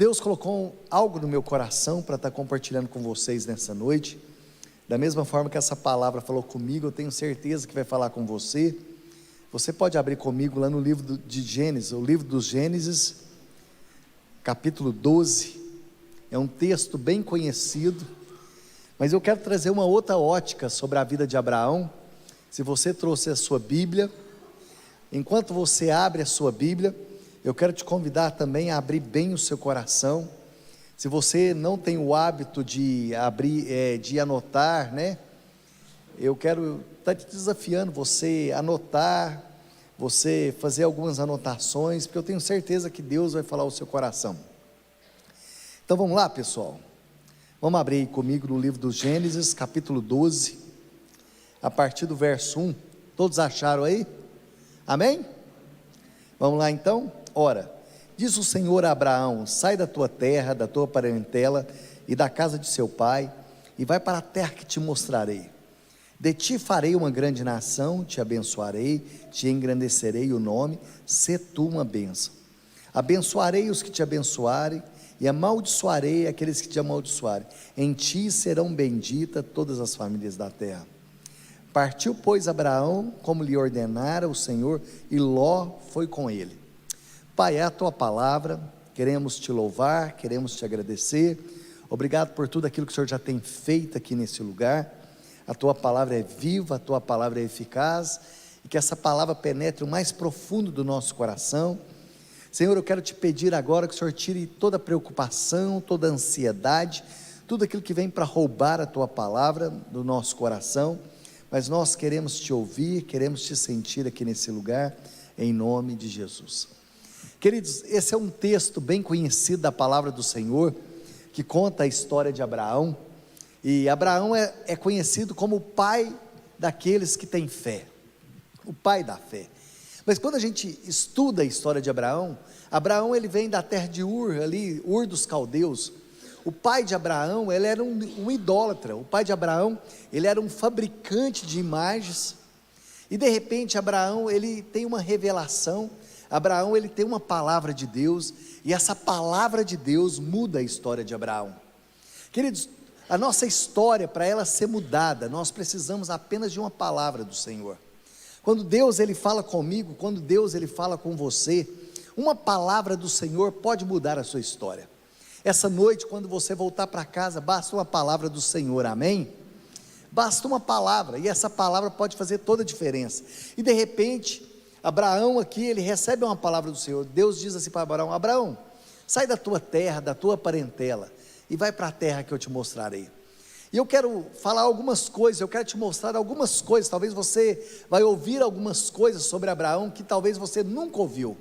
Deus colocou algo no meu coração para estar compartilhando com vocês nessa noite. Da mesma forma que essa palavra falou comigo, eu tenho certeza que vai falar com você. Você pode abrir comigo lá no livro de Gênesis, o livro dos Gênesis, capítulo 12. É um texto bem conhecido, mas eu quero trazer uma outra ótica sobre a vida de Abraão. Se você trouxe a sua Bíblia, enquanto você abre a sua Bíblia, eu quero te convidar também a abrir bem o seu coração. Se você não tem o hábito de abrir, de anotar, né? Eu quero estar te desafiando você anotar, você fazer algumas anotações, porque eu tenho certeza que Deus vai falar ao seu coração. Então vamos lá, pessoal. Vamos abrir aí comigo no livro dos Gênesis, capítulo 12, a partir do verso 1. Todos acharam aí? Amém? Vamos lá então? Ora, diz o Senhor a Abraão: sai da tua terra, da tua parentela e da casa de seu pai, e vai para a terra que te mostrarei. De ti farei uma grande nação, te abençoarei, te engrandecerei o nome, sê tu uma bênção. Abençoarei os que te abençoarem, e amaldiçoarei aqueles que te amaldiçoarem. Em ti serão benditas todas as famílias da terra. Partiu, pois, Abraão, como lhe ordenara o Senhor, e Ló foi com ele. Pai, é a tua palavra, queremos te louvar, queremos te agradecer. Obrigado por tudo aquilo que o Senhor já tem feito aqui nesse lugar. A tua palavra é viva, a tua palavra é eficaz, e que essa palavra penetre o mais profundo do nosso coração. Senhor, eu quero te pedir agora que o Senhor tire toda preocupação, toda ansiedade, tudo aquilo que vem para roubar a tua palavra do nosso coração, mas nós queremos te ouvir, queremos te sentir aqui nesse lugar, em nome de Jesus. Queridos, esse é um texto bem conhecido da palavra do Senhor, que conta a história de Abraão. E Abraão é conhecido como o pai daqueles que têm fé, o pai da fé. Mas quando a gente estuda a história de Abraão, Abraão ele vem da terra de Ur, ali, Ur dos caldeus. O pai de Abraão, ele era um idólatra. O pai de Abraão, ele era um fabricante de imagens. E de repente Abraão, ele tem uma revelação. Abraão, ele tem uma palavra de Deus, e essa palavra de Deus muda a história de Abraão. Queridos, a nossa história, para ela ser mudada, nós precisamos apenas de uma palavra do Senhor. Quando Deus ele fala comigo, quando Deus ele fala com você, uma palavra do Senhor pode mudar a sua história. Essa noite, quando você voltar para casa, basta uma palavra do Senhor, amém? Basta uma palavra, e essa palavra pode fazer toda a diferença. E de repente, Abraão aqui, ele recebe uma palavra do Senhor. Deus diz assim para Abraão: Abraão, sai da tua terra, da tua parentela, e vai para a terra que eu te mostrarei. E eu quero falar algumas coisas, eu quero te mostrar algumas coisas. Talvez você vai ouvir algumas coisas sobre Abraão, que talvez você nunca ouviu.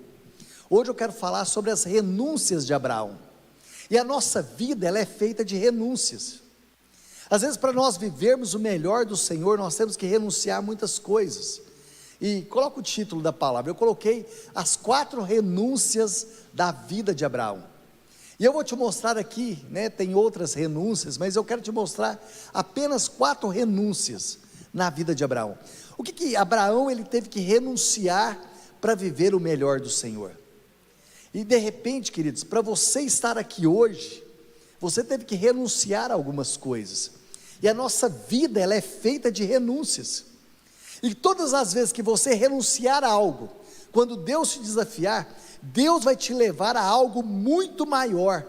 Hoje eu quero falar sobre as renúncias de Abraão. E a nossa vida, ela é feita de renúncias. Às vezes, para nós vivermos o melhor do Senhor, nós temos que renunciar a muitas coisas. E coloca o título da palavra, eu coloquei as 4 renúncias da vida de Abraão. E eu vou te mostrar aqui, né, tem outras renúncias, mas eu quero te mostrar apenas 4 renúncias na vida de Abraão. O que Abraão ele teve que renunciar para viver o melhor do Senhor? E de repente, queridos, para você estar aqui hoje, você teve que renunciar a algumas coisas. E a nossa vida, ela é feita de renúncias. E todas as vezes que você renunciar a algo, quando Deus te desafiar, Deus vai te levar a algo muito maior.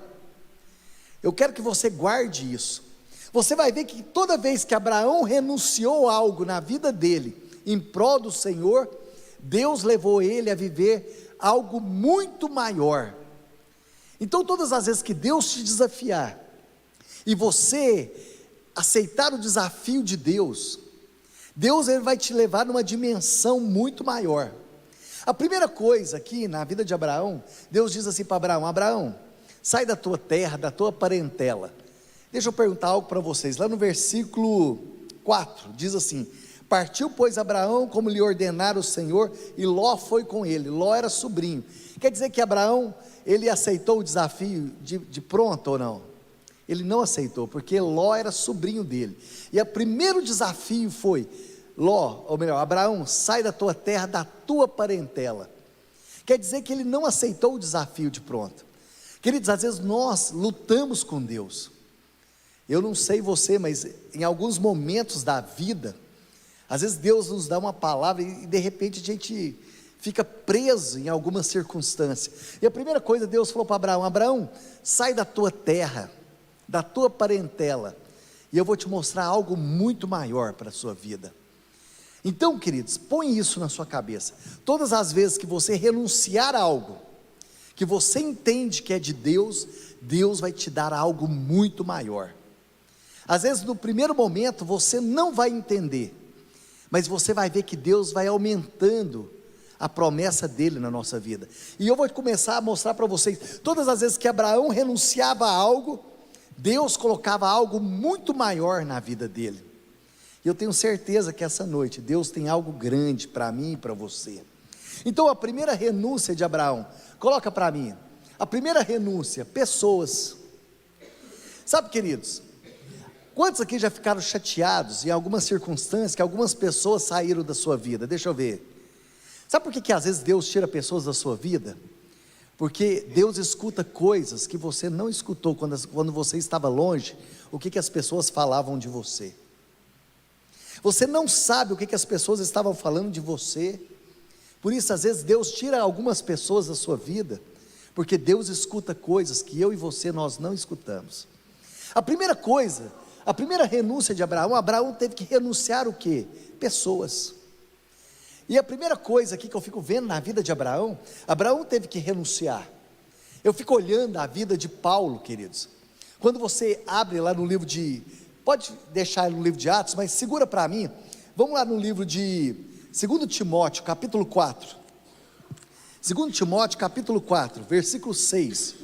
Eu quero que você guarde isso. Você vai ver que toda vez que Abraão renunciou a algo na vida dele, em prol do Senhor, Deus levou ele a viver algo muito maior. Então todas as vezes que Deus te desafiar, e você aceitar o desafio de Deus, Deus ele vai te levar numa dimensão muito maior. A primeira coisa aqui na vida de Abraão, Deus diz assim para Abraão: Abraão, sai da tua terra, da tua parentela. Deixa eu perguntar algo para vocês, lá no versículo 4, diz assim: partiu pois Abraão como lhe ordenara o Senhor, e Ló foi com ele. Ló era sobrinho. Quer dizer que Abraão, ele aceitou o desafio de pronto ou não? Ele não aceitou, porque Ló era sobrinho dele. E o primeiro desafio foi: Ló, ou melhor, Abraão, sai da tua terra, da tua parentela. Quer dizer que ele não aceitou o desafio de pronto. Queridos, às vezes nós lutamos com Deus. Eu não sei você, mas em alguns momentos da vida, às vezes Deus nos dá uma palavra e de repente a gente fica preso em alguma circunstância. E a primeira coisa, Deus falou para Abraão: Abraão, sai da tua terra, da tua parentela, e eu vou te mostrar algo muito maior para a sua vida. Então, queridos, põe isso na sua cabeça. Todas as vezes que você renunciar a algo que você entende que é de Deus, Deus vai te dar algo muito maior. Às vezes no primeiro momento você não vai entender, mas você vai ver que Deus vai aumentando a promessa dele na nossa vida. E eu vou começar a mostrar para vocês, todas as vezes que Abraão renunciava a algo, Deus colocava algo muito maior na vida dele. E eu tenho certeza que essa noite Deus tem algo grande para mim e para você. Então a primeira renúncia de Abraão, coloca para mim, a primeira renúncia, pessoas. Sabe, queridos, quantos aqui já ficaram chateados em algumas circunstâncias que algumas pessoas saíram da sua vida? Deixa eu ver. Sabe por que às vezes Deus tira pessoas da sua vida? Porque Deus escuta coisas que você não escutou quando você estava longe. O que as pessoas falavam de você? Você não sabe o que as pessoas estavam falando de você. Por isso às vezes Deus tira algumas pessoas da sua vida, porque Deus escuta coisas que eu e você nós não escutamos. A primeira coisa, a primeira renúncia de Abraão, Abraão teve que renunciar o quê? Pessoas. E a primeira coisa aqui que eu fico vendo na vida de Abraão, Abraão teve que renunciar. Eu fico olhando a vida de Paulo, queridos. Quando você abre lá no livro pode deixar no livro de Atos, mas segura para mim, vamos lá no livro de 2 Timóteo, capítulo 4, 2 Timóteo, capítulo 4, versículo 6,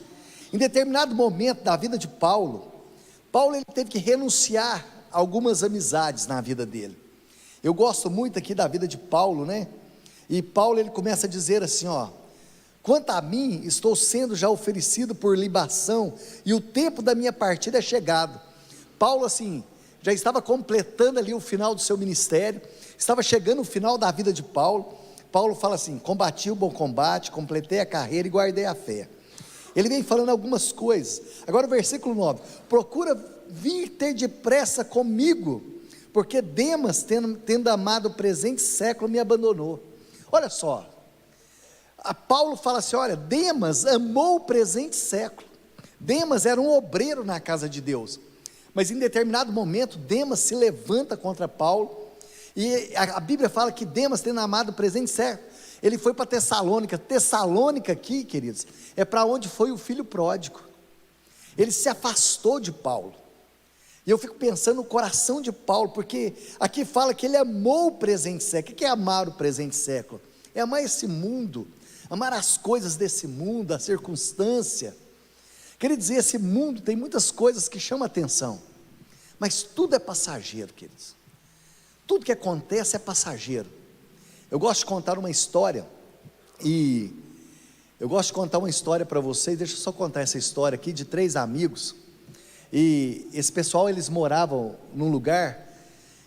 em determinado momento da vida de Paulo, ele teve que renunciar a algumas amizades na vida dele. Eu gosto muito aqui da vida de Paulo, né? E Paulo ele começa a dizer assim, quanto a mim, estou sendo já oferecido por libação, e o tempo da minha partida é chegado. Paulo assim, já estava completando ali o final do seu ministério, estava chegando o final da vida de Paulo. Paulo fala assim: combati o bom combate, completei a carreira e guardei a fé. Ele vem falando algumas coisas. Agora o versículo 9, procura vir ter depressa comigo, porque Demas, tendo amado o presente século, me abandonou. Olha só, Paulo fala assim, olha, Demas amou o presente século. Demas era um obreiro na casa de Deus, mas em determinado momento Demas se levanta contra Paulo, e a Bíblia fala que Demas, tendo amado o presente século, ele foi para Tessalônica. Tessalônica aqui, queridos, é para onde foi o filho pródigo. Ele se afastou de Paulo, e eu fico pensando no coração de Paulo, porque aqui fala que ele amou o presente século. O que é amar o presente século? É amar esse mundo, amar as coisas desse mundo, a circunstância. Quer dizer, esse mundo tem muitas coisas que chamam a atenção, mas tudo é passageiro, queridos. Tudo que acontece é passageiro. Eu gosto de contar uma história, para vocês. Deixa eu só contar essa história aqui de 3 amigos, e esse pessoal, eles moravam num lugar,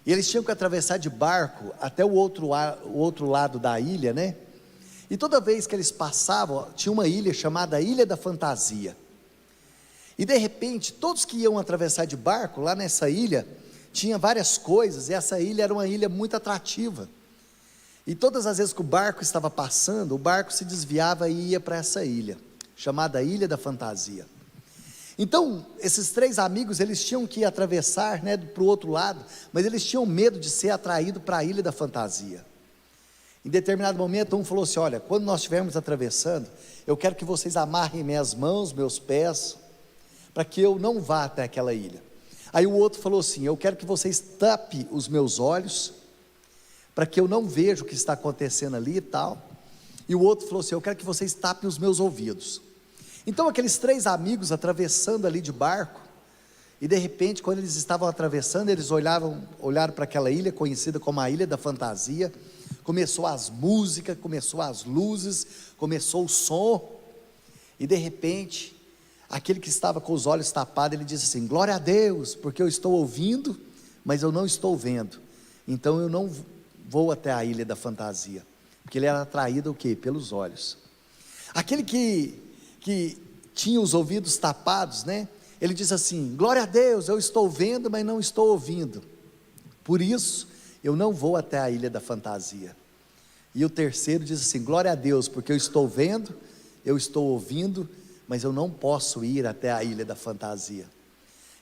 e eles tinham que atravessar de barco até o outro lado da ilha, né? E toda vez que eles passavam, tinha uma ilha chamada Ilha da Fantasia, e de repente, todos que iam atravessar de barco, lá nessa ilha, tinha várias coisas, e essa ilha era uma ilha muito atrativa, e todas as vezes que o barco estava passando, o barco se desviava e ia para essa ilha, chamada Ilha da Fantasia. Então, esses 3 amigos, eles tinham que atravessar, né, para o outro lado, mas eles tinham medo de ser atraídos para a Ilha da Fantasia. Em determinado momento, um falou assim, olha, quando nós estivermos atravessando, eu quero que vocês amarrem minhas mãos, meus pés, para que eu não vá até aquela ilha. Aí o outro falou assim, eu quero que vocês tapem os meus olhos, para que eu não veja o que está acontecendo ali e tal. E o outro falou assim, eu quero que vocês tapem os meus ouvidos. Então aqueles 3 amigos atravessando ali de barco, e de repente, quando eles estavam atravessando, eles olharam para aquela ilha, conhecida como a Ilha da Fantasia. Começou as músicas, começou as luzes, começou o som, e de repente, aquele que estava com os olhos tapados, ele disse assim, glória a Deus, porque eu estou ouvindo, mas eu não estou vendo, então eu não vou até a Ilha da Fantasia, porque ele era atraído o quê? Pelos olhos. Aquele que tinha os ouvidos tapados, né? Ele diz assim: glória a Deus, eu estou vendo, mas não estou ouvindo, por isso eu não vou até a ilha da fantasia. E o terceiro diz assim: glória a Deus, porque eu estou vendo, eu estou ouvindo, mas eu não posso ir até a ilha da fantasia.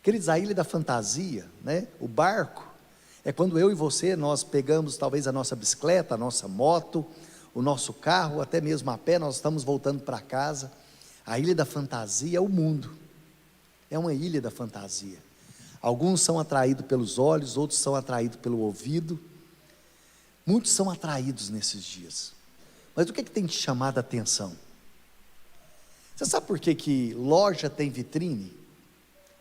Queridos, a ilha da fantasia, né? O barco, é quando eu e você, nós pegamos talvez a nossa bicicleta, a nossa moto, o nosso carro, até mesmo a pé, nós estamos voltando para casa. A ilha da fantasia é o mundo, é uma ilha da fantasia. Alguns são atraídos pelos olhos, outros são atraídos pelo ouvido, muitos são atraídos nesses dias. Mas o que tem te chamado a atenção? Você sabe por que loja tem vitrine?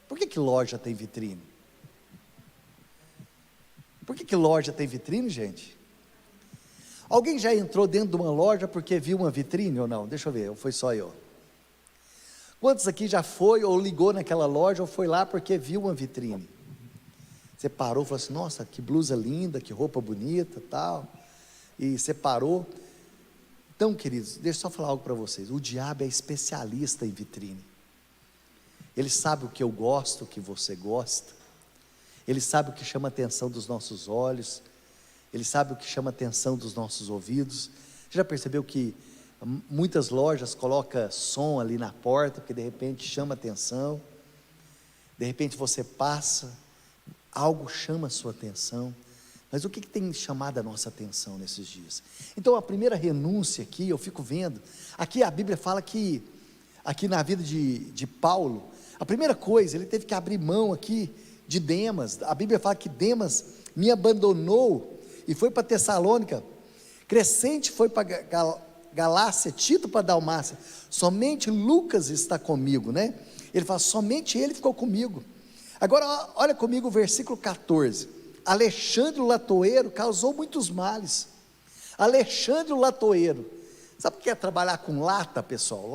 Por que loja tem vitrine? Por que loja tem vitrine, gente? Alguém já entrou dentro de uma loja porque viu uma vitrine ou não? Deixa eu ver, ou foi só eu? Quantos aqui já foi ou ligou naquela loja ou foi lá porque viu uma vitrine? Você parou e falou assim: nossa, que blusa linda, que roupa bonita, tal. E você parou. Então, queridos, deixa eu só falar algo para vocês. O diabo é especialista em vitrine. Ele sabe o que eu gosto, o que você gosta. Ele sabe o que chama a atenção dos nossos olhos. Ele sabe o que chama a atenção dos nossos ouvidos. Você já percebeu que muitas lojas colocam som ali na porta, porque de repente chama a atenção. De repente você passa, algo chama a sua atenção. Mas o que tem chamado a nossa atenção nesses dias? Então a primeira renúncia aqui, eu fico vendo, aqui a Bíblia fala que, aqui na vida de Paulo, a primeira coisa, ele teve que abrir mão aqui de Demas. A Bíblia fala que Demas me abandonou e foi para Tessalônica, Crescente foi para Galácia, Tito para Dalmácia, somente Lucas está comigo, né? Ele fala, somente ele ficou comigo. Agora olha comigo o versículo 14, Alexandre o latoeiro causou muitos males. Alexandre o latoeiro, sabe o que é trabalhar com lata, pessoal?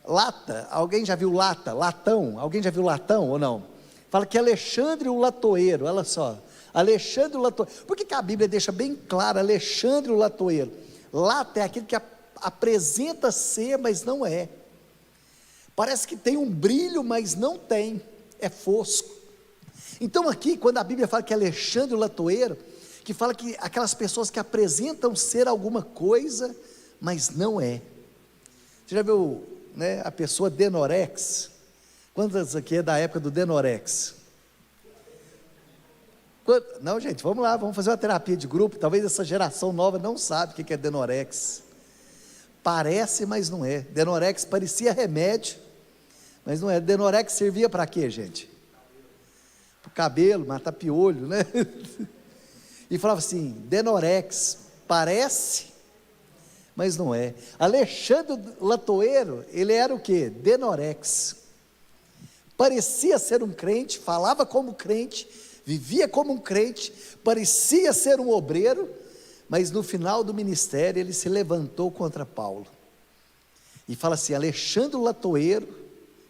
Lata, alguém já viu lata, latão, alguém já viu latão ou não? Fala que Alexandre o latoeiro, olha só, Alexandre o latoeiro. Por que a Bíblia deixa bem claro Alexandre o latoeiro? Lata é aquele que apresenta ser, mas não é. Parece que tem um brilho, mas não tem, é fosco. Então aqui, quando a Bíblia fala que Alexandre o latoeiro, que fala que aquelas pessoas que apresentam ser alguma coisa, mas não é. Você já viu, né, a pessoa Denorex? Quantas aqui é da época do Denorex? Não, gente, vamos lá, vamos fazer uma terapia de grupo. Talvez essa geração nova não sabe o que é Denorex. Parece, mas não é. Denorex parecia remédio, mas não é. Denorex servia para quê, gente? Para o cabelo, matar piolho, né? E falava assim, Denorex, parece, mas não é. Alexandre Latoeiro, ele era o quê? Denorex. Parecia ser um crente, falava como crente, vivia como um crente, parecia ser um obreiro, mas no final do ministério ele se levantou contra Paulo. E fala assim, Alexandre Latoeiro,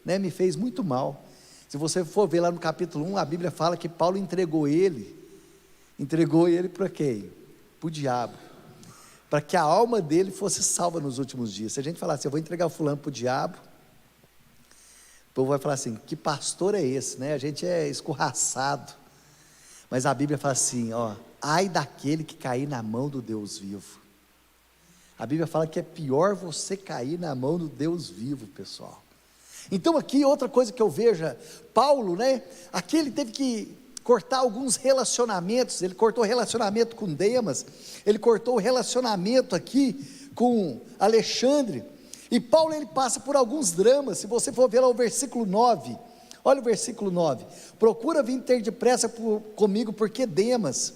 né, me fez muito mal. Se você for ver lá no capítulo 1, a Bíblia fala que Paulo entregou ele para quem? Para o diabo, para que a alma dele fosse salva nos últimos dias. Se a gente falar assim, eu vou entregar o fulano para o diabo, o povo vai falar assim, que pastor é esse, né? A gente é escorraçado, mas a Bíblia fala assim, ó, ai daquele que cair na mão do Deus vivo. A Bíblia fala que é pior você cair na mão do Deus vivo, pessoal. Então aqui outra coisa que eu vejo, Paulo, né, aqui ele teve que cortar alguns relacionamentos, ele cortou o relacionamento com Demas, ele cortou o relacionamento aqui com Alexandre, e Paulo ele passa por alguns dramas. Se você for ver lá o versículo 9, olha o versículo 9, procura vir ter depressa comigo, porque Demas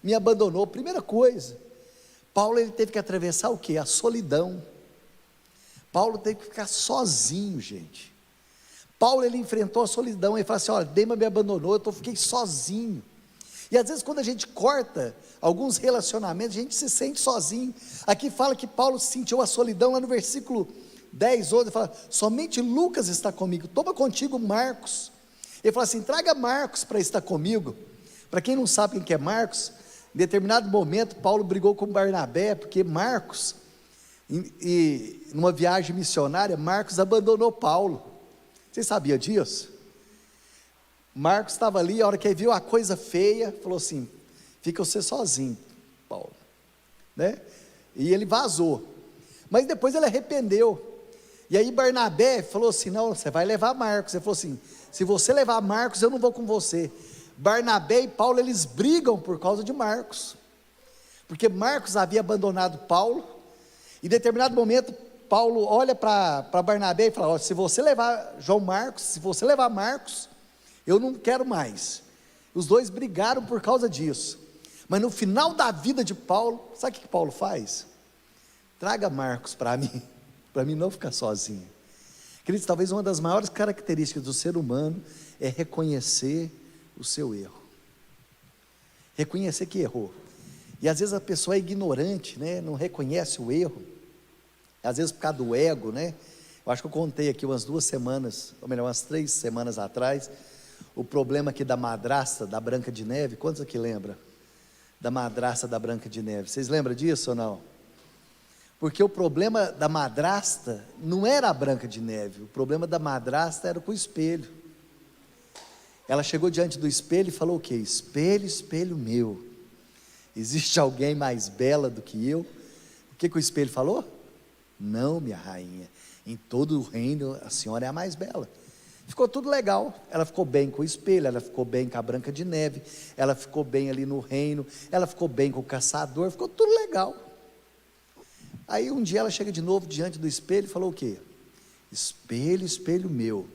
me abandonou. Primeira coisa, Paulo ele teve que atravessar o que? A solidão. Paulo teve que ficar sozinho, gente. Paulo ele enfrentou a solidão, ele fala assim, olha, Demas me abandonou, eu fiquei sozinho. E às vezes quando a gente corta alguns relacionamentos, a gente se sente sozinho. Aqui fala que Paulo sentiu a solidão, lá no versículo 10, 11, ele fala, somente Lucas está comigo, toma contigo Marcos. Ele fala assim, traga Marcos para estar comigo. Para quem não sabe quem que é Marcos, em determinado momento Paulo brigou com Barnabé, porque Marcos, E numa viagem missionária, Marcos abandonou Paulo. Você sabia disso? Marcos estava ali, a hora que ele viu a coisa feia, falou assim: fica você sozinho, Paulo, né? E ele vazou, mas depois ele arrependeu. E aí Barnabé falou assim: não, você vai levar Marcos. Ele falou assim: se você levar Marcos, eu não vou com você. Barnabé e Paulo, eles brigam por causa de Marcos, porque Marcos havia abandonado Paulo. Em determinado momento, Paulo olha para Barnabé e fala: ó, se você levar João Marcos, se você levar Marcos, eu não quero mais. Os dois brigaram por causa disso. Mas no final da vida de Paulo, sabe o que Paulo faz? Traga Marcos para mim não ficar sozinho. Queridos, talvez uma das maiores características do ser humano é reconhecer o seu erro, reconhecer que errou. E às vezes a pessoa é ignorante, né? Não reconhece o erro, às vezes por causa do ego, né? Eu acho que eu contei aqui umas 2 semanas, ou melhor, umas 3 semanas atrás, o problema aqui da madrasta da Branca de Neve. Quantos aqui lembram da madrasta da Branca de Neve? Vocês lembram disso ou não? Porque o problema da madrasta não era a Branca de Neve, o problema da madrasta era com o espelho. Ela chegou diante do espelho e falou o quê? Espelho, espelho meu, existe alguém mais bela do que eu? O que o espelho falou? Não, minha rainha, em todo o reino a senhora é a mais bela. Ficou tudo legal, ela ficou bem com o espelho, ela ficou bem com a Branca de Neve, ela ficou bem ali no reino, ela ficou bem com o caçador, ficou tudo legal. Aí um dia ela chega de novo diante do espelho e falou o quê? Espelho, espelho meu,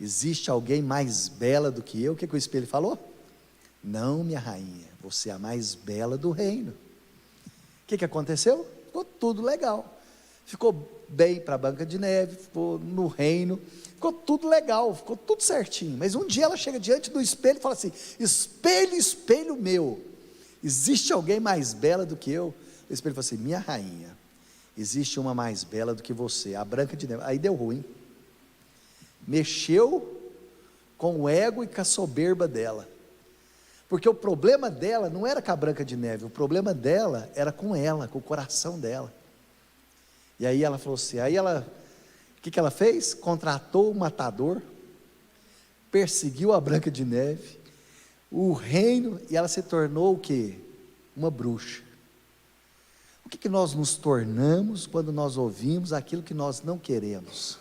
existe alguém mais bela do que eu? O que o espelho falou? Não, minha rainha, você é a mais bela do reino. O que aconteceu? Ficou tudo legal, ficou bem para a Branca de Neve, ficou no reino, ficou tudo legal, ficou tudo certinho. Mas um dia ela chega diante do espelho e fala assim: espelho, espelho meu, existe alguém mais bela do que eu? O espelho fala assim: minha rainha, existe uma mais bela do que você, a Branca de Neve. Aí deu ruim, mexeu com o ego e com a soberba dela, porque o problema dela não era com a Branca de Neve, o problema dela era com ela, com o coração dela. E aí ela falou assim, o que ela fez? Contratou o matador, perseguiu a Branca de Neve, o reino, e ela se tornou o quê? Uma bruxa. O que nós nos tornamos quando nós ouvimos aquilo que nós não queremos?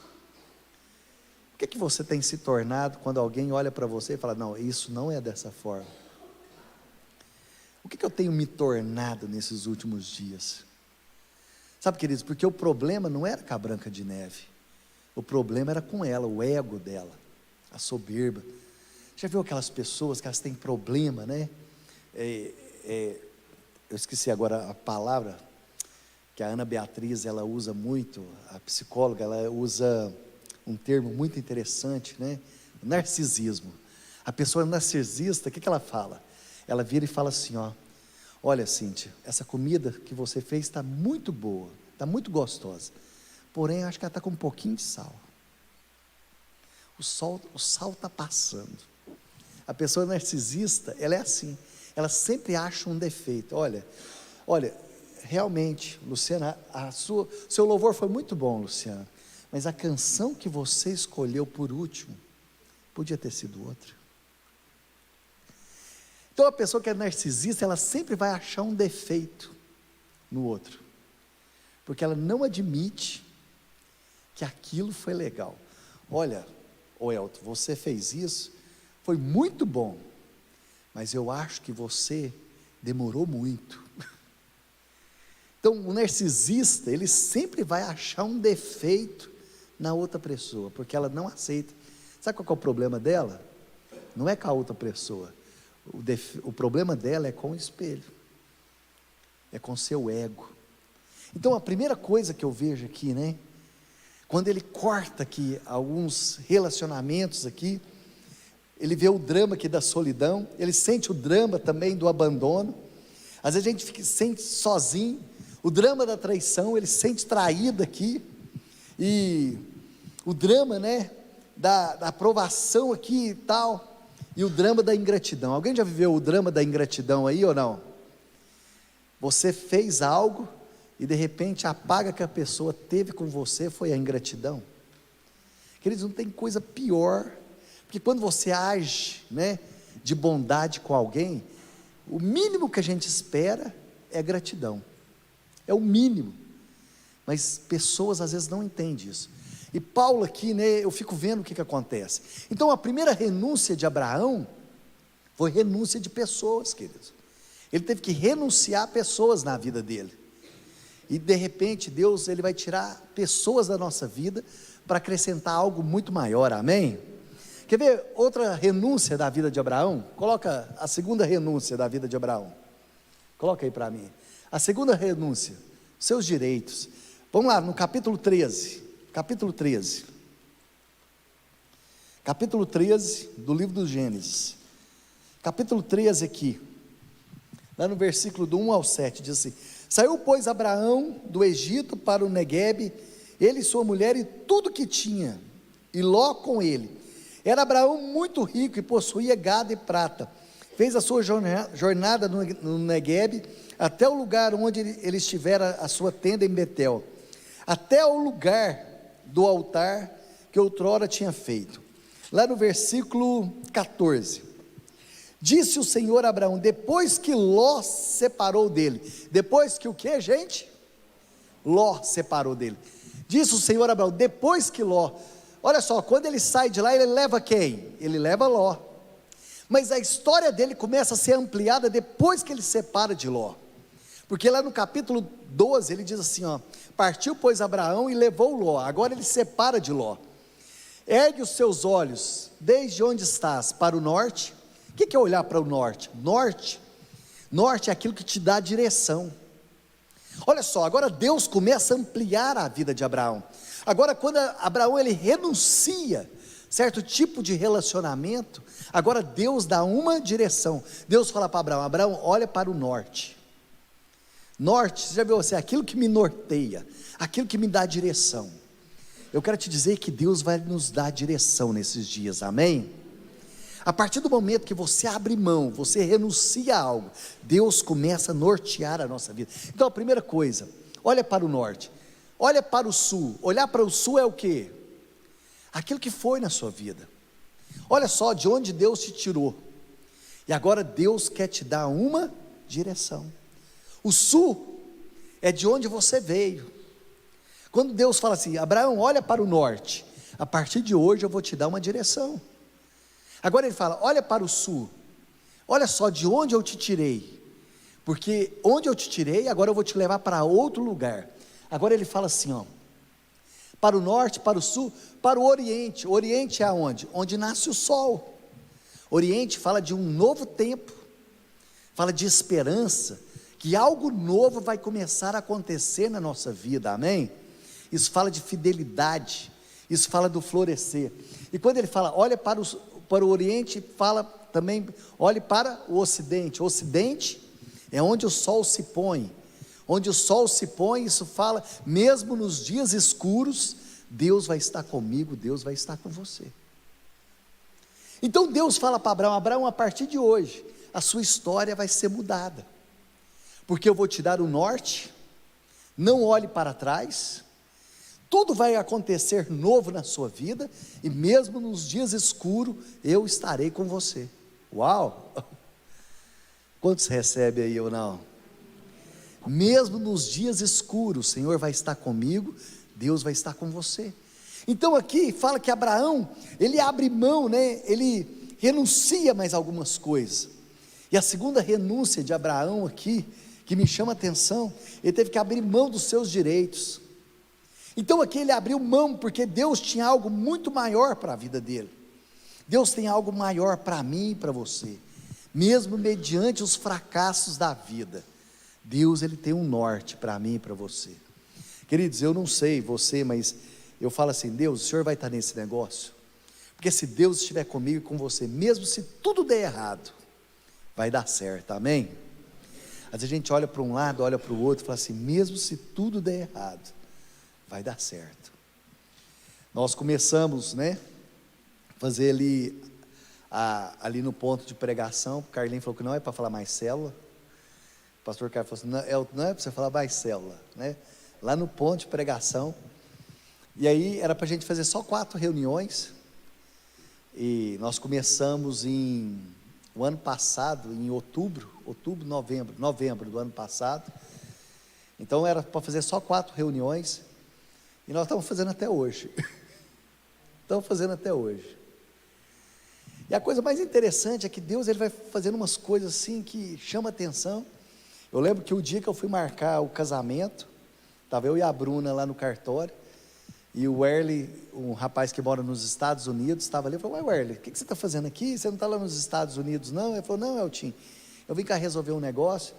O que você tem se tornado quando alguém olha para você e fala: não, isso não é dessa forma? O que eu tenho me tornado nesses últimos dias? Sabe, queridos, porque o problema não era com a Branca de Neve, o problema era com ela, o ego dela, a soberba. Já viu aquelas pessoas que elas têm problema, né? Eu esqueci agora a palavra que a Ana Beatriz ela usa muito, a psicóloga, ela usa um termo muito interessante, né? Narcisismo. A pessoa narcisista, o que ela fala? Ela vira e fala assim, ó: olha, Cíntia, essa comida que você fez está muito boa, está muito gostosa, porém acho que ela está com um pouquinho de sal. O sal está passando. A pessoa narcisista, ela é assim, ela sempre acha um defeito. Olha, realmente, Luciana, seu louvor foi muito bom, Luciana, mas a canção que você escolheu por último, podia ter sido outra. Então a pessoa que é narcisista, ela sempre vai achar um defeito no outro, porque ela não admite que aquilo foi legal. Olha, Elton, você fez isso, foi muito bom, mas eu acho que você demorou muito. Então o narcisista, ele sempre vai achar um defeito na outra pessoa, porque ela não aceita. Sabe qual é o problema dela? Não é com a outra pessoa, o problema dela é com o espelho, é com o seu ego. Então a primeira coisa que eu vejo aqui, né, quando ele corta aqui alguns relacionamentos aqui, ele vê o drama aqui da solidão, ele sente o drama também do abandono. Às vezes a gente sente sozinho, o drama da traição, ele sente traído aqui, e o drama, né, da aprovação aqui e tal, e o drama da ingratidão. Alguém já viveu o drama da ingratidão aí ou não? Você fez algo e de repente a paga que a pessoa teve com você foi a ingratidão. Queridos, não tem coisa pior, porque quando você age, né, de bondade com alguém, o mínimo que a gente espera é gratidão, é o mínimo, mas pessoas às vezes não entendem isso. E Paulo aqui, né, eu fico vendo o que acontece. Então a primeira renúncia de Abraão foi renúncia de pessoas, queridos. Ele teve que renunciar a pessoas na vida dele. E de repente Deus, ele vai tirar pessoas da nossa vida para acrescentar algo muito maior, amém? Quer ver outra renúncia da vida de Abraão? Coloca a segunda renúncia da vida de Abraão. Coloca aí para mim. A segunda renúncia, seus direitos. Vamos lá, no capítulo 13. Capítulo 13. Capítulo 13 do livro do Gênesis. Capítulo 13 aqui. Lá no versículo do 1 ao 7, diz assim: saiu, pois, Abraão do Egito para o Neguebe, ele e sua mulher e tudo que tinha, e Ló com ele. Era Abraão muito rico e possuía gado e prata. Fez a sua jornada no Neguebe, até o lugar onde ele estivera a sua tenda em Betel, até o lugar do altar que outrora tinha feito. Lá no versículo 14, disse o Senhor a Abraão, depois que Ló separou dele, depois que o que, gente? Ló separou dele. Disse o Senhor a Abraão, depois que Ló, olha só, quando ele sai de lá, ele leva quem? Ele leva Ló. Mas a história dele começa a ser ampliada depois que ele separa de Ló. Porque lá no capítulo 12, ele diz assim, ó: partiu, pois, Abraão e levou Ló. Agora ele separa de Ló. Ergue os seus olhos, desde onde estás, para o norte. O que é olhar para o norte? Norte é aquilo que te dá direção. Olha só, agora Deus começa a ampliar a vida de Abraão. Agora quando Abraão ele renuncia certo tipo de relacionamento, agora Deus dá uma direção. Deus fala para Abraão, Abraão, olha para o norte. Norte, você já viu, assim, aquilo que me norteia, aquilo que me dá direção. Eu quero te dizer que Deus vai nos dar direção nesses dias, amém? A partir do momento que você abre mão, você renuncia a algo, Deus começa a nortear a nossa vida. Então a primeira coisa, olha para o norte, olha para o sul. Olhar para o sul é o quê? Aquilo que foi na sua vida. Olha só de onde Deus te tirou, e agora Deus quer te dar uma direção. O sul é de onde você veio. Quando Deus fala assim, Abraão, olha para o norte, a partir de hoje eu vou te dar uma direção. Agora ele fala, olha para o sul, olha só de onde eu te tirei, porque onde eu te tirei, agora eu vou te levar para outro lugar. Agora ele fala assim, ó, para o norte, para o sul, para o oriente. O oriente é aonde? Onde nasce o sol. Oriente fala de um novo tempo, fala de esperança, que algo novo vai começar a acontecer na nossa vida, amém? Isso fala de fidelidade, isso fala do florescer. E quando ele fala, olha para o oriente, fala também, olhe para o ocidente. O ocidente é onde o sol se põe. Onde o sol se põe, isso fala, mesmo nos dias escuros, Deus vai estar comigo, Deus vai estar com você. Então Deus fala para Abraão, Abraão, a partir de hoje, a sua história vai ser mudada, porque eu vou te dar o norte, não olhe para trás, tudo vai acontecer novo na sua vida, e mesmo nos dias escuros, eu estarei com você. Uau! Quantos recebe aí ou não? Mesmo nos dias escuros, o Senhor vai estar comigo, Deus vai estar com você. Então aqui fala que Abraão, ele abre mão, né? Ele renuncia mais algumas coisas. E a segunda renúncia de Abraão aqui, que me chama a atenção, ele teve que abrir mão dos seus direitos. Então aqui ele abriu mão, porque Deus tinha algo muito maior para a vida dele. Deus tem algo maior para mim e para você, mesmo mediante os fracassos da vida. Deus, ele tem um norte para mim e para você. Queridos, eu não sei você, mas eu falo assim, Deus, o Senhor vai estar nesse negócio? Porque se Deus estiver comigo e com você, mesmo se tudo der errado, vai dar certo, amém? Às vezes a gente olha para um lado, olha para o outro e fala assim, mesmo se tudo der errado, vai dar certo. Nós começamos, né, fazer ali no ponto de pregação, o Carlinhos falou que não é para falar mais célula, pastor Caio falou assim, não é para você falar mais célula, né? Lá no ponto de pregação, e aí era para a gente fazer só 4 reuniões, e nós começamos o ano passado, em novembro do ano passado, então era para fazer só 4 reuniões, e nós estamos fazendo até hoje, e a coisa mais interessante é que Deus ele vai fazendo umas coisas assim, que chama atenção. Eu lembro que o dia que eu fui marcar o casamento, estava eu e a Bruna lá no cartório, e o Werley, um rapaz que mora nos Estados Unidos, estava ali, eu falei, ué Werley, o que você está fazendo aqui? Você não está lá nos Estados Unidos não? Ele falou, não Eltinho, eu vim cá resolver um negócio.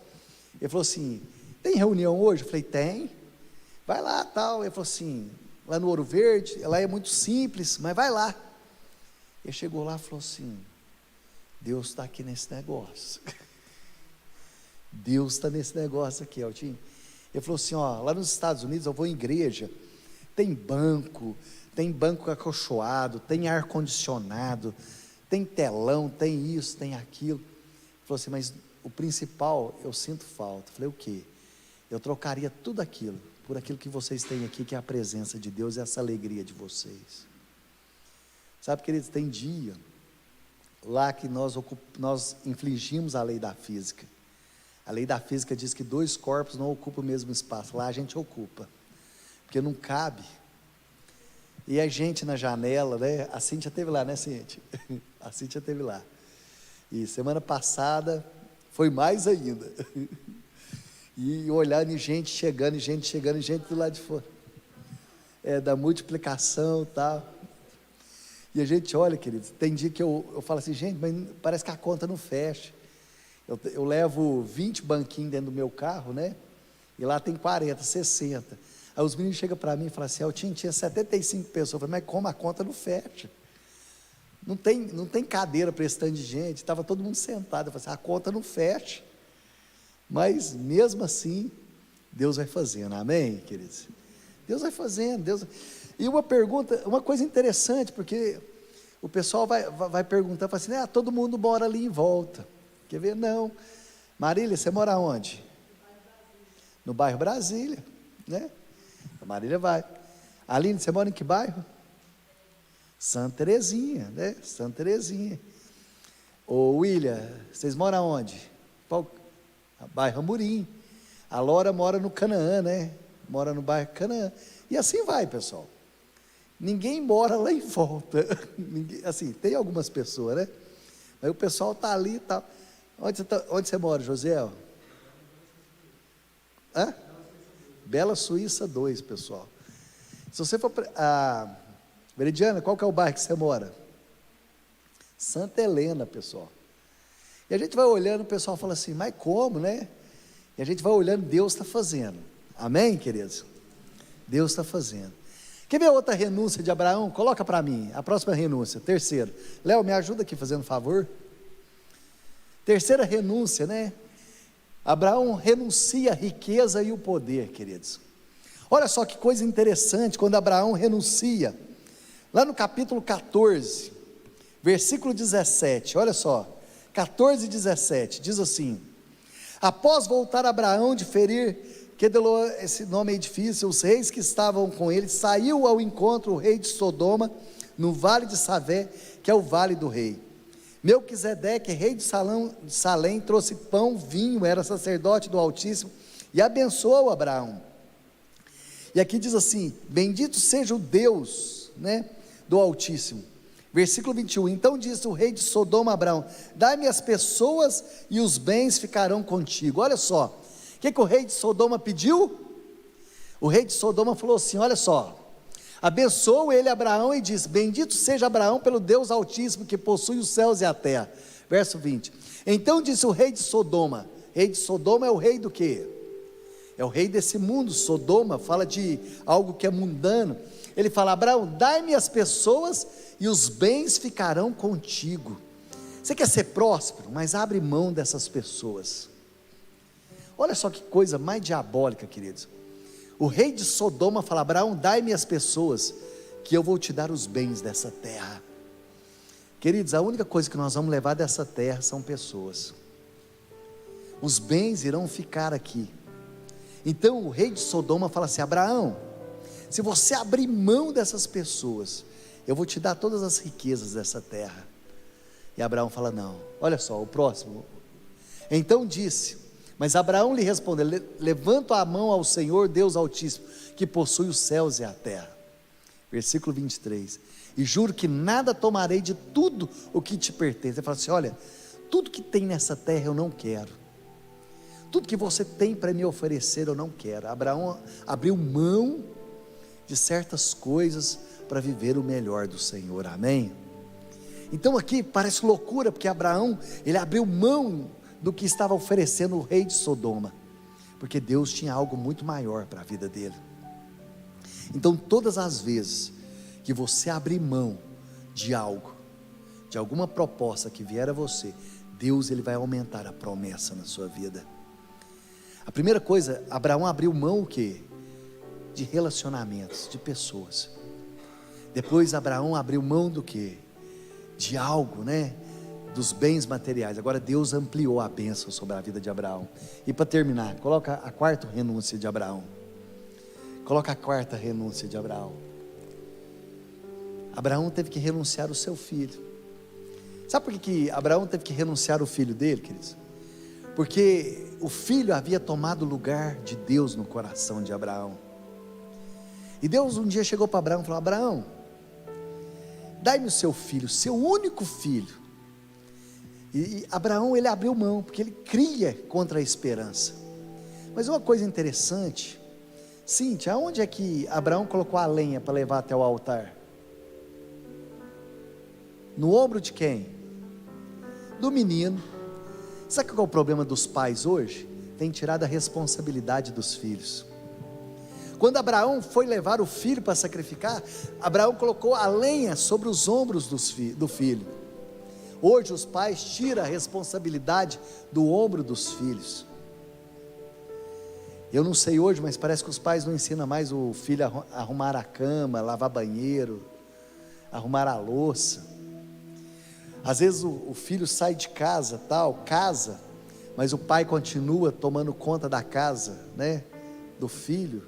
Ele falou assim, tem reunião hoje? Eu falei, tem, vai lá tal. Ele falou assim, lá no Ouro Verde, lá é muito simples, mas vai lá. Ele chegou lá e falou assim, Deus está aqui nesse negócio, Deus está nesse negócio aqui, Eltinho. Ele falou assim, lá nos Estados Unidos eu vou em igreja, tem banco acolchoado, tem ar-condicionado, tem telão, tem isso, tem aquilo. Ele falou assim, mas o principal eu sinto falta. Eu falei, o quê? Eu trocaria tudo aquilo, por aquilo que vocês têm aqui, que é a presença de Deus e essa alegria de vocês. Sabe, queridos, tem dia lá que nós infligimos a lei da física. A lei da física diz que 2 corpos não ocupam o mesmo espaço, lá a gente ocupa, porque não cabe, e a gente na janela, né? A Cíntia esteve lá, né Cíntia? A Cíntia esteve lá, e semana passada foi mais ainda, e olhando e gente chegando, gente do lado de fora, da multiplicação e tal, e a gente olha, queridos, tem dia que eu falo assim, gente, mas parece que a conta não fecha. Eu levo 20 banquinhos dentro do meu carro, né? E lá tem 40, 60. Aí os meninos chegam para mim e falam assim, tinha 75 pessoas. Eu falei, mas como a conta não fecha? Não tem cadeira para esse tanto de gente. Estava todo mundo sentado. Eu falei assim, a conta não fecha. Mas mesmo assim, Deus vai fazendo, amém, queridos? Deus vai fazendo, E uma coisa interessante, porque o pessoal vai perguntar, fala assim, todo mundo mora ali em volta. Quer ver? Não. Marília, você mora onde? No bairro Brasília, né? A Marília vai. Aline, você mora em que bairro? Santa Terezinha, né? Santa Terezinha. Ô William, vocês moram onde? Bairro Amorim. A Lora mora no Canaã, né? Mora no bairro Canaã. E assim vai, pessoal. Ninguém mora lá em volta. Assim, tem algumas pessoas, né? Mas o pessoal está ali e tal. Onde você mora, Josiel? Bela Suíça 2, pessoal. Se você for Veridiana, qual que é o bairro que você mora? Santa Helena, pessoal. E a gente vai olhando, o pessoal fala assim, mas como, né? E a gente vai olhando, Deus está fazendo. Amém, queridos? Deus está fazendo. Quer ver outra renúncia de Abraão? Coloca para mim, a próxima renúncia, terceira. Léo, me ajuda aqui fazendo favor. Terceira renúncia, né? Abraão renuncia a riqueza e o poder, queridos. Olha só que coisa interessante, quando Abraão renuncia, lá no capítulo 14, versículo 17, olha só, 14 e 17, diz assim, após voltar Abraão de ferir, esse nome é difícil, os reis que estavam com ele, saiu ao encontro o rei de Sodoma, no vale de Savé, que é o vale do rei. Melquisedeque, rei de Salém, trouxe pão, vinho, era sacerdote do Altíssimo, e abençoou Abraão. E aqui diz assim, bendito seja o Deus, né, do Altíssimo. Versículo 21, então disse o rei de Sodoma a Abraão, dai-me as pessoas e os bens ficarão contigo. Olha só, o que o rei de Sodoma pediu? O rei de Sodoma falou assim, olha só, abençoou ele Abraão e disse, bendito seja Abraão pelo Deus Altíssimo que possui os céus e a terra. Verso 20, então disse o rei de Sodoma é o rei do quê? É o rei desse mundo. Sodoma fala de algo que é mundano. Ele fala, Abraão, dai-me as pessoas e os bens ficarão contigo. Você quer ser próspero, mas abre mão dessas pessoas. Olha só que coisa mais diabólica, queridos. O rei de Sodoma fala, Abraão, dai-me as pessoas, que eu vou te dar os bens dessa terra. Queridos, a única coisa que nós vamos levar dessa terra são pessoas. os bens irão ficar aqui. Então o rei de Sodoma fala assim: Abraão, se você abrir mão dessas pessoas, eu vou te dar todas as riquezas dessa terra. E Abraão fala: não. Olha só, o próximo. Então disse, mas Abraão lhe respondeu: levanto a mão ao Senhor Deus Altíssimo, que possui os céus e a terra. Versículo 23, e juro que nada tomarei de tudo o que te pertence. Ele fala assim: olha, tudo que tem nessa terra eu não quero, tudo que você tem para me oferecer eu não quero. Abraão abriu mão de certas coisas para viver o melhor do Senhor, amém? Então aqui parece loucura, porque Abraão, ele abriu mão do que estava oferecendo o rei de Sodoma, porque Deus tinha algo muito maior para a vida dele. Então todas as vezes que você abrir mão de algo, de alguma proposta que vier a você, Deus, ele vai aumentar a promessa na sua vida. A primeira coisa, Abraão abriu mão o quê? De relacionamentos, de pessoas. Depois Abraão abriu mão do quê? De algo, né? Dos bens materiais. Agora Deus ampliou a bênção sobre a vida de Abraão. E para terminar, coloca a quarta renúncia de Abraão. Coloca a quarta renúncia de Abraão. Abraão teve que renunciar o seu filho. Sabe por que Abraão teve que renunciar o filho dele, queridos? Porque o filho havia tomado o lugar de Deus no coração de Abraão. E Deus um dia chegou para Abraão e falou: Abraão, dai-me o seu filho, seu único filho. E Abraão, ele abriu mão, porque ele cria contra a esperança. Mas uma coisa interessante, Cíntia, aonde é que Abraão colocou a lenha para levar até o altar? No ombro de quem? Do menino. Sabe qual é o problema dos pais hoje? Tem tirado a responsabilidade dos filhos. Quando Abraão foi levar o filho para sacrificar, Abraão colocou a lenha sobre os ombros do filho. Hoje os pais tiram a responsabilidade do ombro dos filhos. Eu não sei hoje, mas parece que os pais não ensinam mais o filho a arrumar a cama, lavar banheiro, arrumar a louça. Às vezes o filho sai de casa, casa, mas o pai continua tomando conta da casa, né, do filho,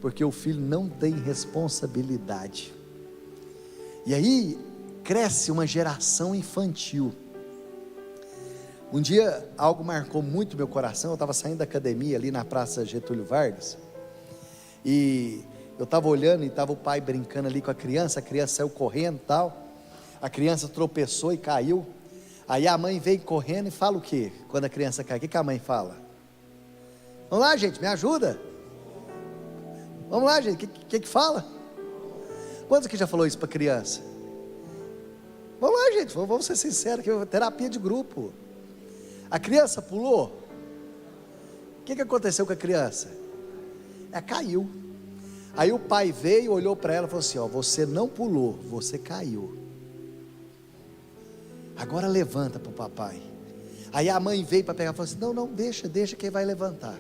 porque o filho não tem responsabilidade. E aí cresce uma geração infantil. Um dia algo marcou muito meu coração. Eu estava saindo da academia ali na Praça Getúlio Vargas, e eu estava olhando, e estava o pai brincando ali com a criança saiu correndo e tal, a criança tropeçou e caiu. Aí a mãe vem correndo e fala o quê? Quando a criança cai, o que a mãe fala? Vamos lá, gente, me ajuda. Vamos lá, gente, o que fala? Quantos aqui já falou isso para criança? Vamos lá, gente, vamos ser sinceros, que é terapia de grupo. A criança pulou. O que aconteceu com a criança? Ela caiu. Aí o pai veio, olhou para ela e falou assim: ó, você não pulou, você caiu. Agora levanta para o papai. Aí a mãe veio para pegar e falou assim: não, deixa que ele vai levantar.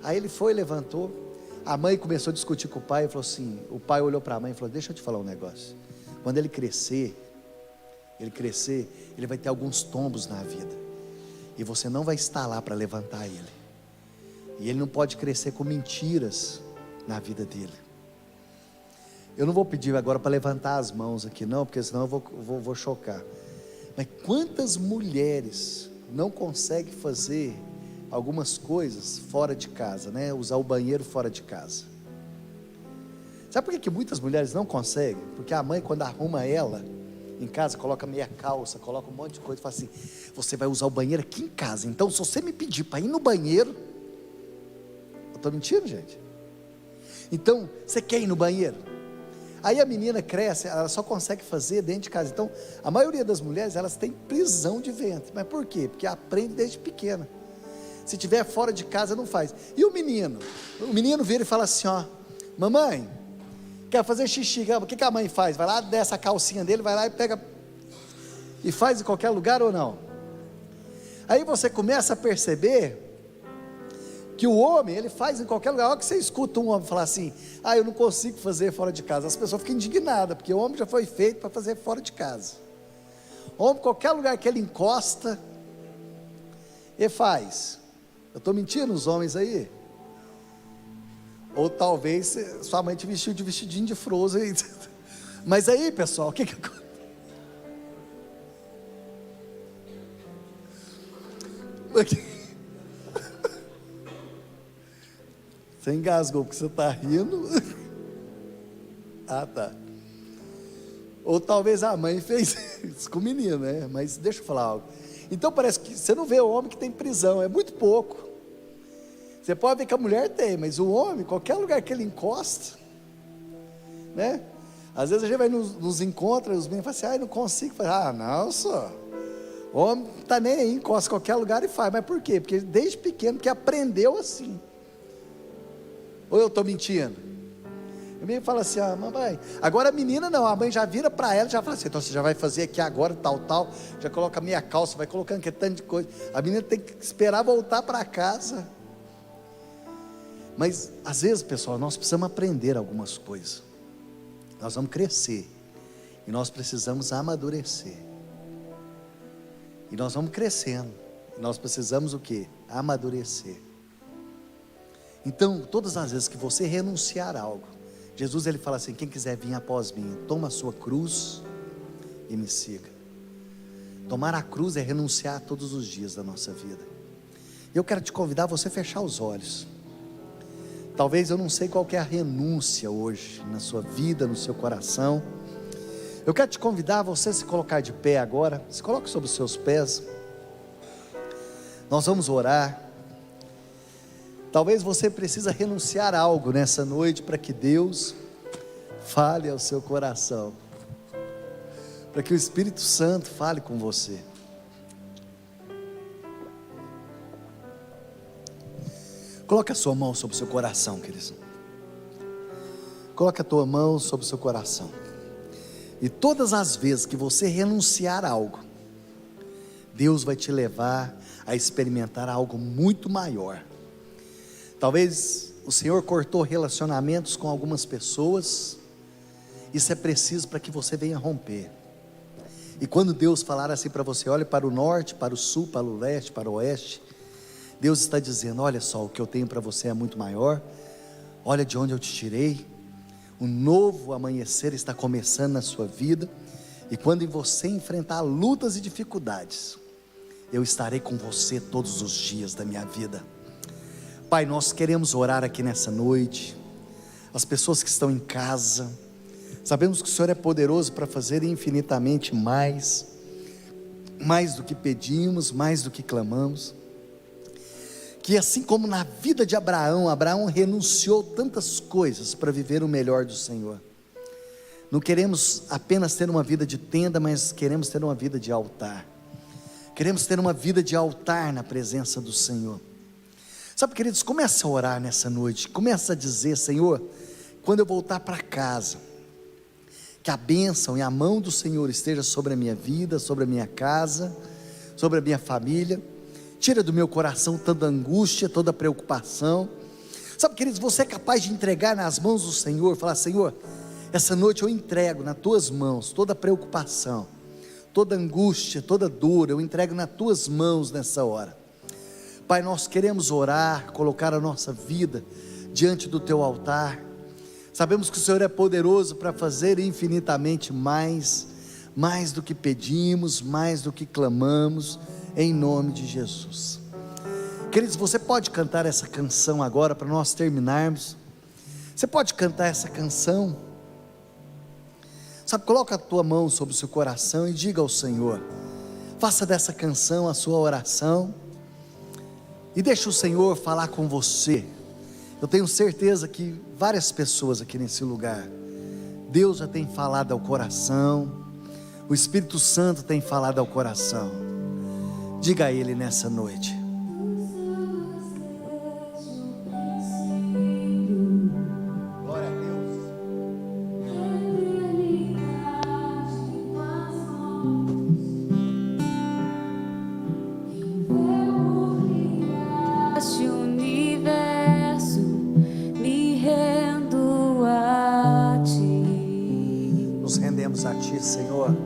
Aí ele foi, levantou. A mãe começou a discutir com o pai e falou assim, o pai olhou para a mãe e falou: deixa eu te falar um negócio. Quando ele crescer, ele vai ter alguns tombos na vida, e você não vai estar lá para levantar ele. E ele não pode crescer com mentiras na vida dele. Eu não vou pedir agora para levantar as mãos aqui não, porque senão eu vou chocar. Mas quantas mulheres não conseguem fazer algumas coisas fora de casa, né? Usar o banheiro fora de casa. Sabe por que muitas mulheres não conseguem? Porque a mãe, quando arruma ela em casa, coloca meia calça, coloca um monte de coisa e fala assim: você vai usar o banheiro aqui em casa, então se você me pedir para ir no banheiro, eu estou mentindo, gente? Então, você quer ir no banheiro? Aí a menina cresce, ela só consegue fazer dentro de casa. Então, a maioria das mulheres, elas têm prisão de ventre. Mas por quê? Porque aprende desde pequena. Se tiver fora de casa, não faz. E o menino vira e fala assim: ó, mamãe, quer fazer xixi? O que a mãe faz? Vai lá, desce a calcinha dele, vai lá e pega, e faz em qualquer lugar ou não? Aí você começa a perceber que o homem, ele faz em qualquer lugar. Olha que você escuta um homem falar assim: ah, eu não consigo fazer fora de casa. As pessoas ficam indignadas, porque o homem já foi feito para fazer fora de casa. O homem, qualquer lugar que ele encosta, E faz. Eu estou mentindo os homens aí? Ou talvez sua mãe te vestiu de vestidinho de Frozen. Mas aí, pessoal, o que acontece? Você engasgou porque você está rindo. Ah, tá. Ou talvez a mãe fez isso com o menino, né? Mas deixa eu falar algo. Então parece que você não vê o homem que tem prisão, é muito pouco. Você pode ver que a mulher tem, mas o homem, qualquer lugar que ele encosta, né? Às vezes a gente vai nos encontros, os meninos falam assim, ai, não consigo. Ah, não, só. O homem não está nem aí, encosta em qualquer lugar e faz. Mas por quê? Porque desde pequeno que aprendeu assim. Ou eu estou mentindo? O menino fala assim, ah, mamãe. Agora a menina não, a mãe já vira para ela, já fala assim, então você já vai fazer aqui agora, tal, já coloca a meia calça, vai colocando que tanto de coisa. A menina tem que esperar voltar para casa. Mas às vezes, pessoal, nós precisamos aprender algumas coisas. Nós vamos crescer. E nós precisamos amadurecer. E nós vamos crescendo. E nós precisamos o quê? Amadurecer. Então, todas as vezes que você renunciar a algo, Jesus ele fala assim, quem quiser vir após mim, toma a sua cruz e me siga. Tomar a cruz é renunciar todos os dias da nossa vida. Eu quero te convidar a você fechar os olhos. Talvez eu não sei qual que é a renúncia hoje, na sua vida, no seu coração. Eu quero te convidar a você se colocar de pé agora, se coloque sobre os seus pés. Nós vamos orar. Talvez você precisa renunciar a algo nessa noite, para que Deus fale ao seu coração, para que o Espírito Santo fale com você. Coloque a sua mão sobre o seu coração, querido. Coloque a tua mão sobre o seu coração. E todas as vezes que você renunciar a algo, Deus vai te levar a experimentar algo muito maior. Talvez o Senhor cortou relacionamentos com algumas pessoas. Isso é preciso para que você venha romper. E quando Deus falar assim para você, olhe para o norte, para o sul, para o leste, para o oeste, Deus está dizendo, olha só, o que eu tenho para você é muito maior. Olha de onde eu te tirei. Um novo amanhecer está começando na sua vida. E quando você enfrentar lutas e dificuldades, eu estarei com você todos os dias da minha vida. Pai, nós queremos orar aqui nessa noite. As pessoas que estão em casa, sabemos que o Senhor é poderoso para fazer infinitamente mais do que pedimos, mais do que clamamos. Que assim como na vida de Abraão renunciou tantas coisas para viver o melhor do Senhor. Não queremos apenas ter uma vida de tenda, mas queremos ter uma vida de altar. Queremos ter uma vida de altar na presença do Senhor. Sabe, queridos, começa a orar nessa noite. Começa a dizer, Senhor, quando eu voltar para casa, que a bênção e a mão do Senhor esteja sobre a minha vida, sobre a minha casa, sobre a minha família. Tira do meu coração toda angústia, toda preocupação. Sabe, queridos, você é capaz de entregar nas mãos do Senhor, falar, Senhor, essa noite eu entrego nas tuas mãos toda preocupação, toda angústia, toda dor, eu entrego nas tuas mãos nessa hora. Pai, nós queremos orar, colocar a nossa vida diante do teu altar. Sabemos que o Senhor é poderoso para fazer infinitamente mais do que pedimos, mais do que clamamos, em nome de Jesus. Queridos, você pode cantar essa canção agora para nós terminarmos. Você pode cantar essa canção. Sabe, coloca a tua mão sobre o seu coração e diga ao Senhor, faça dessa canção a sua oração, e deixa o Senhor falar com você. Eu tenho certeza que várias pessoas aqui nesse lugar, Deus já tem falado ao coração, o Espírito Santo tem falado ao coração. Diga a Ele nessa noite. Glória a Deus. Este universo, me rendo a Ti. Nos rendemos a Ti, Senhor.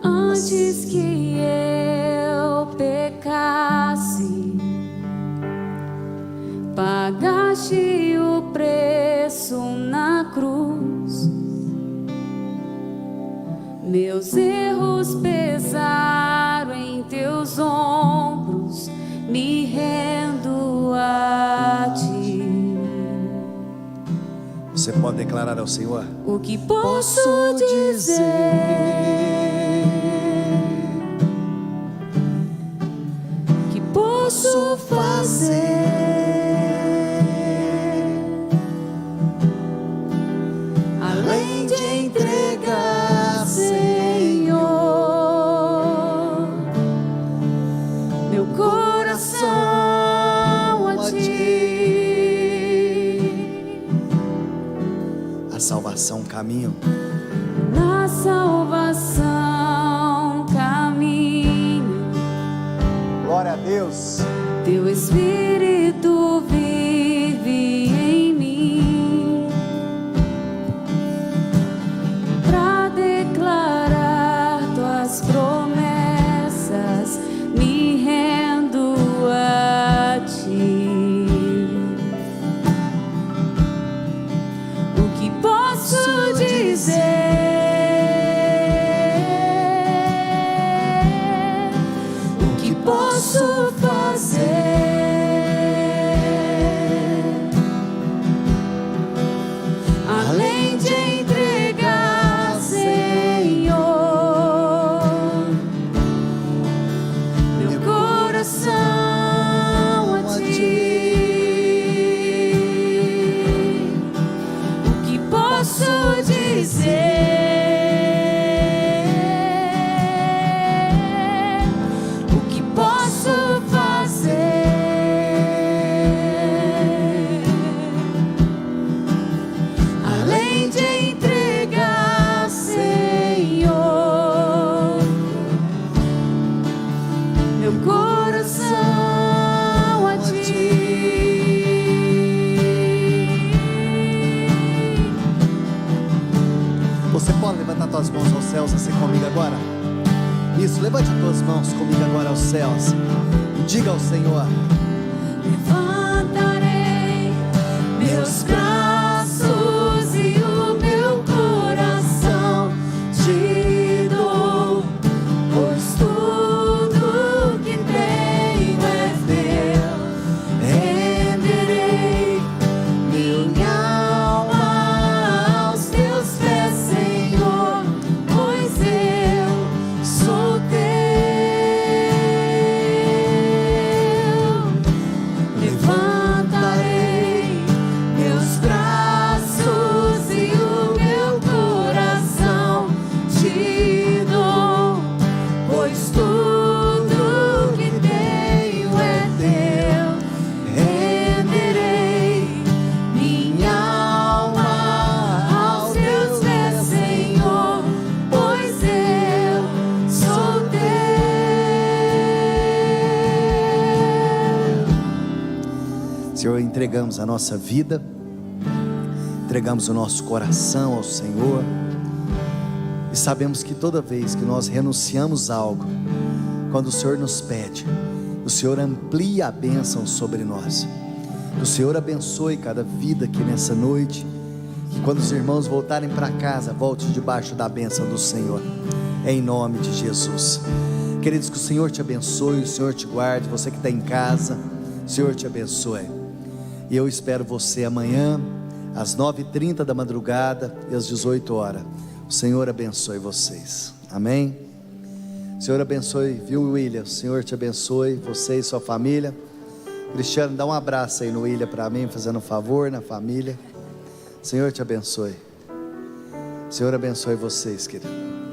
Antes que pagaste o preço na cruz. Meus erros pesaram em teus ombros, me rendo a ti. Você pode declarar ao Senhor: o que posso dizer? Que posso fazer? Além de entregar, Senhor, meu coração a ti. A salvação caminho. Na salvação caminho. Glória a Deus. Teu Espírito vive em mim pra declarar tuas promessas, me rendo a ti. O que posso dizer? O que posso fazer? Além de entregar, Senhor, meu coração a ti. O que posso dizer? O que posso fazer? Além de entregar, Senhor, meu coração a ti. Você pode levantar suas mãos aos céus assim comigo agora? Isso, levante as tuas mãos comigo agora aos céus e diga ao Senhor: Levantarei meus braços e o meu coração te dou, pois tudo que tenho é teu. Renderei minha alma aos teus pés, Senhor, pois eu sou teu. Levantarei meus braços e o meu coração te dou, pois tudo que tenho é teu. Renderei minha alma aos teus pés, Senhor, pois eu sou teu. Senhor, entregamos a nossa vida, entregamos o nosso coração ao Senhor, e sabemos que toda vez que nós renunciamos a algo, quando o Senhor nos pede, o Senhor amplia a bênção sobre nós. Que o Senhor abençoe cada vida aqui nessa noite, que quando os irmãos voltarem para casa, volte debaixo da bênção do Senhor, em nome de Jesus. Queridos, que o Senhor te abençoe, o Senhor te guarde. Você que está em casa, o Senhor te abençoe. E eu espero você amanhã às 9h30 da madrugada e às 18 horas. O Senhor abençoe vocês, amém? O Senhor abençoe, viu, William? O Senhor te abençoe, você e sua família. Cristiano, dá um abraço aí no William para mim, fazendo um favor na família. O Senhor te abençoe. O Senhor abençoe vocês, querido.